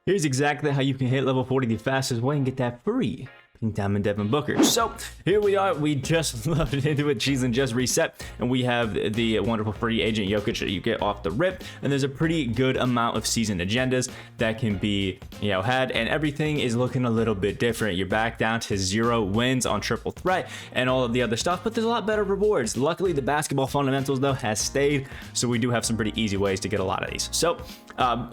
Here's exactly how you can hit level 40 the fastest way and get that free Pink Diamond Devin Booker. So here we are. We just loaded into it. Season just reset, and we have the wonderful free agent Jokic that you get off the rip. And there's a pretty good amount of season agendas that can be, had, and everything is looking a little bit different. You're back down to 0 wins on triple threat and all of the other stuff, but there's a lot better rewards. Luckily, the basketball fundamentals though has stayed, so we do have some pretty easy ways to get a lot of these. So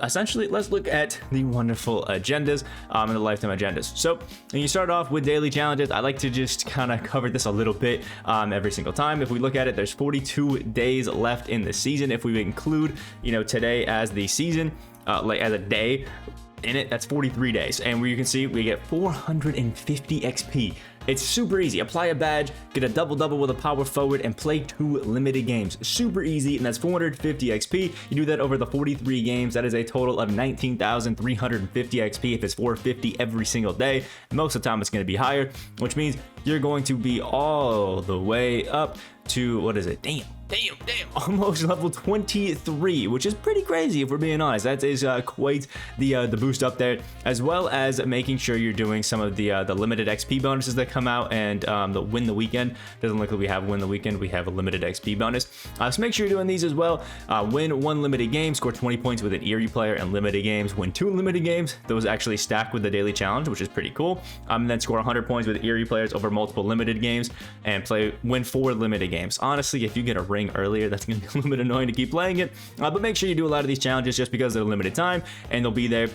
essentially, let's look at the wonderful agendas and the lifetime agendas. So when you start off with daily challenges, I like to just kind of cover this a little bit every single time. If we look at it, there's 42 days left in the season. If we include, today as the season, like as a day in it, that's 43 days. And where you can see we get 450 XP. It's super easy. Apply a badge, get a double-double with a power forward, and play 2 limited games. Super easy, and that's 450 XP. You do that over the 43 games. That is a total of 19,350 XP if it's 450 every single day. Most of the time, it's going to be higher, which means you're going to be all the way up to, what is it? Damn. Almost level 23, which is pretty crazy if we're being honest. That is quite the boost up there, as well as making sure you're doing some of the limited XP bonuses that come out, and the win the weekend. Doesn't look like we have win the weekend. We have a limited XP bonus. So make sure you're doing these as well. Win 1 limited game, score 20 points with an Eerie player, and limited games. Win 2 limited games. Those actually stack with the daily challenge, which is pretty cool. And then score 100 points with Eerie players over multiple limited games, and win 4 limited games. Honestly, if you get a ring earlier, that's going to be a little bit annoying to keep playing it, but make sure you do a lot of these challenges just because they're limited time and they'll be there,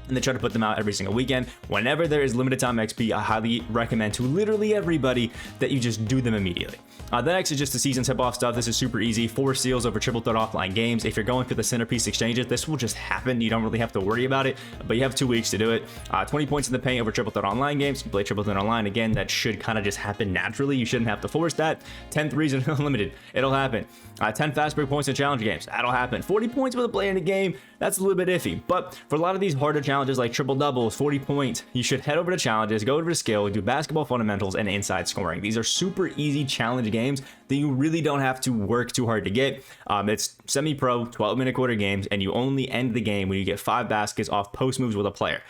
and they try to put them out every single weekend. Whenever there is limited time XP, I highly recommend to literally everybody that you just do them immediately. The next is just the season tip-off stuff. This is super easy. 4 seals over triple threat offline games. If you're going for the centerpiece exchanges, this will just happen. You don't really have to worry about it, but you have 2 weeks to do it. 20 points in the paint over triple threat online games. You play triple threat online again. That should kind of just happen naturally. You shouldn't have to force that. 10 threes and unlimited. It'll happen. 10 fast break points in challenge games. That'll happen. 40 points with a player in a game. That's a little bit iffy, but for a lot of these harder challenges like triple doubles, 40 points, you should head over to challenges, go over to skill, do basketball fundamentals and inside scoring. These are super easy challenge games that you really don't have to work too hard to get. It's semi-pro 12-minute quarter games, and you only end the game when you get 5 baskets off post moves with a player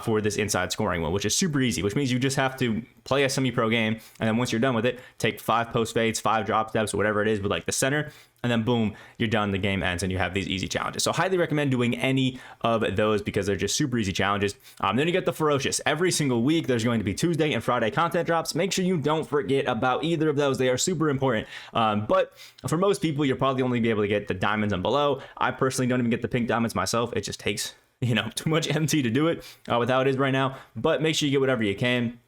for this inside scoring one, which is super easy, which means you just have to play a semi-pro game, and then once you're done with it, take 5 post fades, 5 drop steps, whatever it is with like the center, and then boom, you're done, the game ends, and you have these easy challenges. So highly recommend doing any of those because they're just super easy challenges. Then you get the Ferocious. Every single week, there's going to be Tuesday and Friday content drops. Make sure you don't forget about either of those. They are super important. But for most people, you'll probably only be able to get the diamonds and below. I personally don't even get the pink diamonds myself. It just takes, too much MT to do it with how it is right now. But make sure you get whatever you can.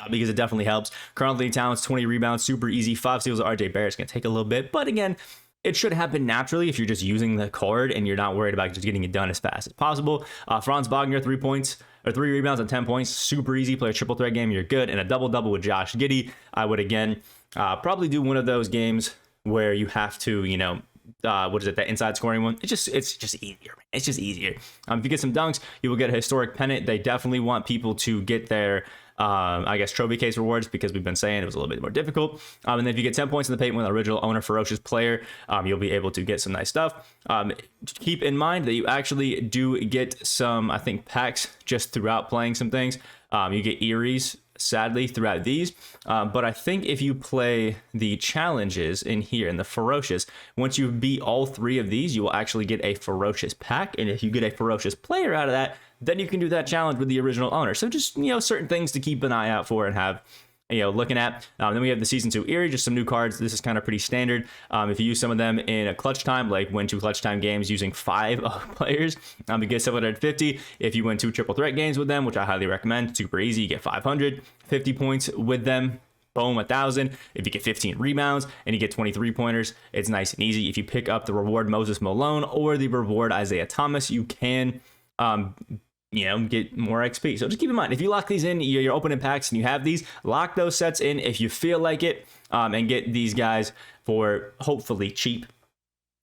Because it definitely helps. Currently, talents, 20 rebounds, super easy. 5 steals of RJ Barrett's going to take a little bit. But again, it should happen naturally if you're just using the card and you're not worried about just getting it done as fast as possible. Franz Wagner, 3 points or 3 rebounds and 10 points. Super easy. Play a triple threat game, you're good. And a double-double with Josh Giddey. I would, again, probably do one of those games where you have to, what is it, that inside scoring one? It's just easier, man. It's just easier. If you get some dunks, you will get a historic pennant. They definitely want people to get their trophy case rewards because we've been saying it was a little bit more difficult. And then if you get 10 points in the paint with an original owner Ferocious player, you'll be able to get some nice stuff. Keep in mind that you actually do get some, I think, packs just throughout playing some things. You get Eerie's, sadly, throughout these. But I think if you play the challenges in here in the Ferocious, once you beat all 3 of these, you will actually get a Ferocious pack. And if you get a Ferocious player out of that, then you can do that challenge with the original owner. So just, certain things to keep an eye out for and have, looking at. Then we have the Season 2 Eerie, just some new cards. This is kind of pretty standard. If you use some of them in a clutch time, like win 2 clutch time games using 5 players, you get 750. If you win 2 triple threat games with them, which I highly recommend, super easy, you get 500. 50 points with them, boom, 1,000. If you get 15 rebounds and you get 23 pointers, it's nice and easy. If you pick up the reward Moses Malone or the reward Isaiah Thomas, you can get more XP. So just keep in mind, if you lock these in, you're opening packs and you have these, lock those sets in if you feel like it, and get these guys for hopefully cheap.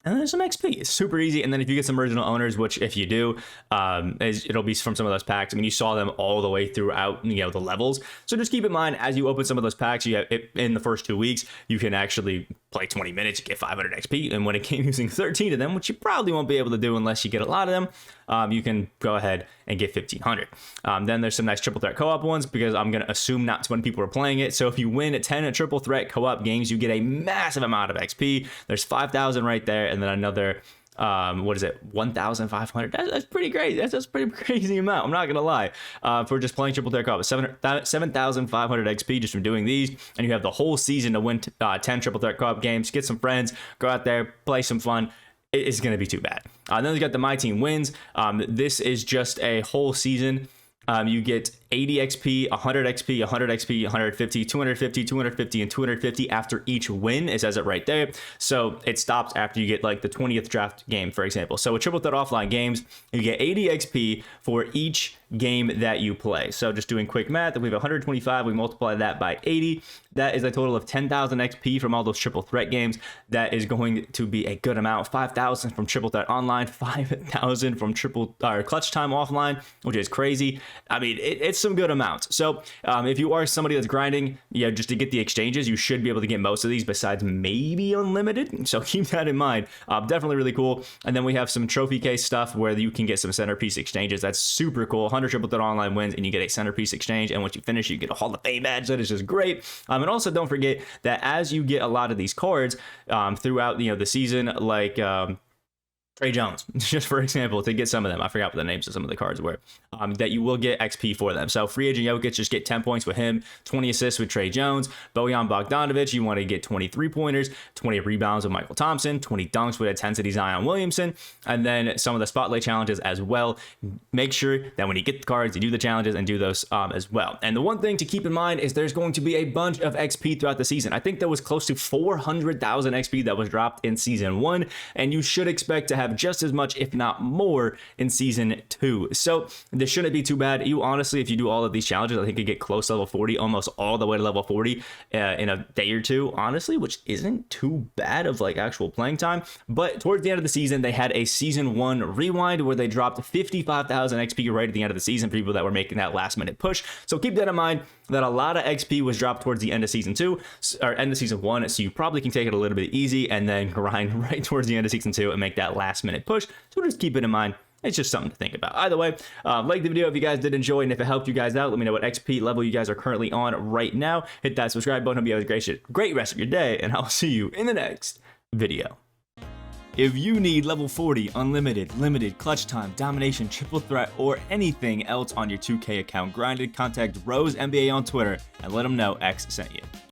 And then there's some XP. It's super easy. And then if you get some original owners, which if you do, it'll be from some of those packs. I mean, you saw them all the way throughout, the levels. So just keep in mind, as you open some of those packs, you have in the first 2 weeks, you can actually play 20 minutes, you get 500 XP, and win a game using 13 of them, which you probably won't be able to do unless you get a lot of them, you can go ahead and get 1500. Then there's some nice triple threat co-op ones, because I'm going to assume not too many people are playing it. So if you win 10 triple threat co-op games, you get a massive amount of XP. There's 5,000 right there, and then another 1,500. That's pretty great. That's a pretty crazy amount, I'm not gonna lie, for just playing triple threat co-op. 7,500 XP just from doing these, and you have the whole season to win 10 triple threat co-op games. Get some friends, go out there, play some fun. It's gonna be too bad. Then we got the My Team Wins. This is just a whole season. You get 80 XP, 100 XP, 100 XP, 150, 250, 250, and 250 after each win. It says it right there. So it stops after you get like the 20th draft game, for example. So with triple threat offline games, you get 80 XP for each game that you play. So just doing quick math, if we have 125, we multiply that by 80. That is a total of 10,000 XP from all those triple threat games. That is going to be a good amount. 5,000 from triple threat online, 5,000 from clutch time offline, which is crazy. I mean, it's some good amounts. So if you are somebody that's grinding, just to get the exchanges, you should be able to get most of these besides maybe unlimited. So keep that in mind. Definitely really cool. And then we have some trophy case stuff where you can get some centerpiece exchanges. That's super cool. 100 triple threat online wins and you get a centerpiece exchange. And once you finish, you get a Hall of Fame badge. That is just great. And also don't forget that as you get a lot of these cards throughout the season, like Trey Jones, just for example, to get some of them. I forgot what the names of some of the cards were, that you will get XP for them. So free agent Jokic, just get 10 points with him, 20 assists with Trey Jones. Bojan Bogdanovic, you want to get 23 pointers, 20 rebounds with Michael Thompson, 20 dunks with intensity Zion Williamson, and then some of the spotlight challenges as well. Make sure that when you get the cards, you do the challenges and do those as well. And the one thing to keep in mind is there's going to be a bunch of XP throughout the season. I think there was close to 400,000 XP that was dropped in season 1, and you should expect to have just as much, if not more, in season 2. So this shouldn't be too bad. You honestly, if you do all of these challenges, I think you get close to level 40, almost all the way to level 40 in a day or two, honestly, which isn't too bad of like actual playing time. But towards the end of the season, they had a season 1 rewind where they dropped 55,000 XP right at the end of the season for people that were making that last minute push. So keep that in mind, that a lot of XP was dropped towards the end of season 2 or end of season 1. So you probably can take it a little bit easy and then grind right towards the end of season 2 and make that last minute push. So just keep it in mind. It's just something to think about. Either way, like the video if you guys did enjoy, and if it helped you guys out, let me know what XP level you guys are currently on right now. Hit that subscribe button. Hope you have a great rest of your day, and I'll see you in the next video. If you need level 40, unlimited, limited, clutch time, domination, triple threat, or anything else on your 2K account grinded, contact Rose NBA on Twitter and let them know X sent you.